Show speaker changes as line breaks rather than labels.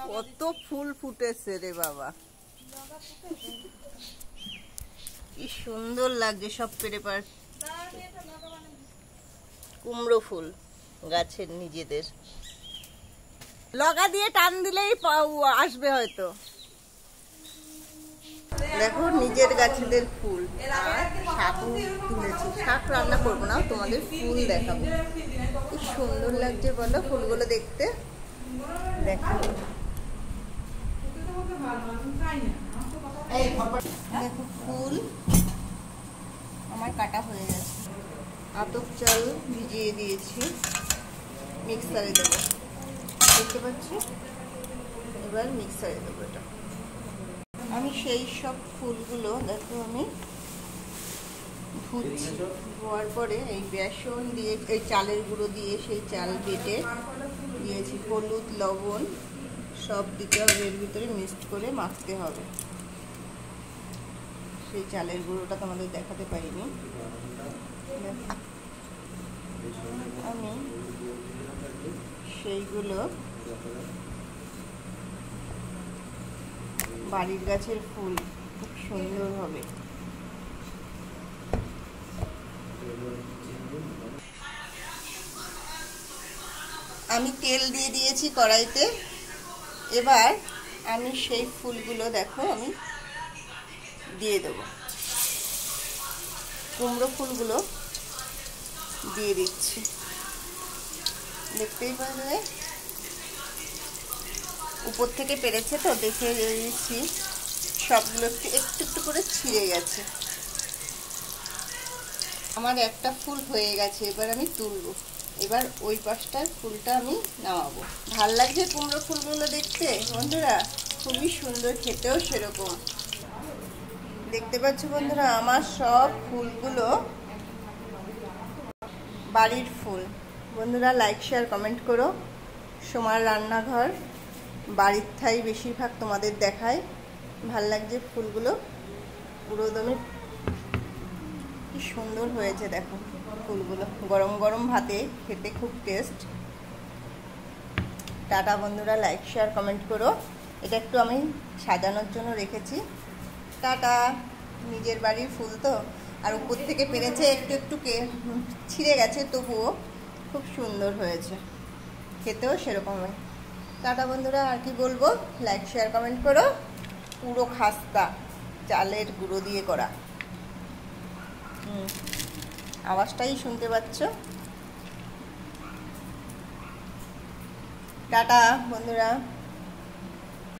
কত ফুল ফুটেছে রে বাবা, কি সুন্দর লাগছে সব পেরে পার। কুমড়ো ফুল গাছের নিজেদের, লগা দিয়ে টান দিলেই আসবে হয়তো। দেখো নিজের গাছেদের ফুল। শাক তুলেছি, শাক রান্না করবো না, তোমাদের ফুল দেখাবো। কি সুন্দর লাগছে বলো ফুলগুলো দেখতে। দেখো দেখো ফুল আমার কাটা হয়ে গেছে। আতপ চাল ভিজিয়ে দিয়েছি, মিক্সারে দেবো, দেখতে পাচ্ছি। এবার মিক্সারে দেবো এটা। আমি সেই সব ফুলগুলো দেখো আমি ধুচ্ছি, ধোয়ার পরে এই বেসন দিয়ে, এই চালের গুঁড়ো দিয়ে, সেই চাল বেটে দিয়েছি, হলুদ লবণ সব দিতে হবে, এর ভিতরে মিক্সড করে মাখতে হবে। সেই চালের গুঁড়োটা তোমাদের দেখাতে পারিনি। আমি সেইগুলো বাড়ির গাছের ফুল, খুব সুন্দর হবে। আমি তেল দিয়ে দিয়েছি কড়াইতে। এবার আমি সেই ফুলগুলো দেখো আমি দিয়ে দেবো, কুমড়ো ফুলগুলো দিয়ে দিচ্ছি। দেখতেই পাবে উপর থেকে পেরেছে তো, দেখে দিচ্ছি সবগুলো একটু একটু করে ছিঁড়ে গেছে। আমার একটা ফুল হয়ে গেছে, এবার আমি তুলবো। এবার ওই পাশটার ফুলটা আমি নামাবো। ভাল লাগছে কুমড়ো ফুলগুলো দেখতে বন্ধুরা, খুবই সুন্দর, খেতেও সেরকম। দেখতে পাচ্ছ বন্ধুরা, আমার সব ফুলগুলো বাড়ির ফুল। বন্ধুরা লাইক শেয়ার কমেন্ট করো। সোমার রান্নাঘর বাড়ির ঠাই বেশিরভাগ তোমাদের দেখায়। ভাল লাগছে ফুলগুলো, পুরো দমে কি সুন্দর হয়েছে দেখো ফুলগুলো। গরম গরম ভাতে খেতে খুব টেস্ট। টাটা বন্ধুরা, লাইক শেয়ার কমেন্ট করো। এটা একটু আমি সাজানোর জন্য রেখেছি। টাটা। নিজের বাড়ির ফুল তো, আর উপর থেকে পেরেছে একটু একটু ছিঁড়ে গেছে, তবুও খুব সুন্দর হয়েছে, খেতেও সেরকম হয়। টাটা বন্ধুরা, আর কি বলবো, লাইক শেয়ার কমেন্ট করো। পুরো খাস্তা চালের গুঁড়ো দিয়ে করা, আওয়াজটাই শুনতে পাচ্ছ। টাটা বন্ধুরা।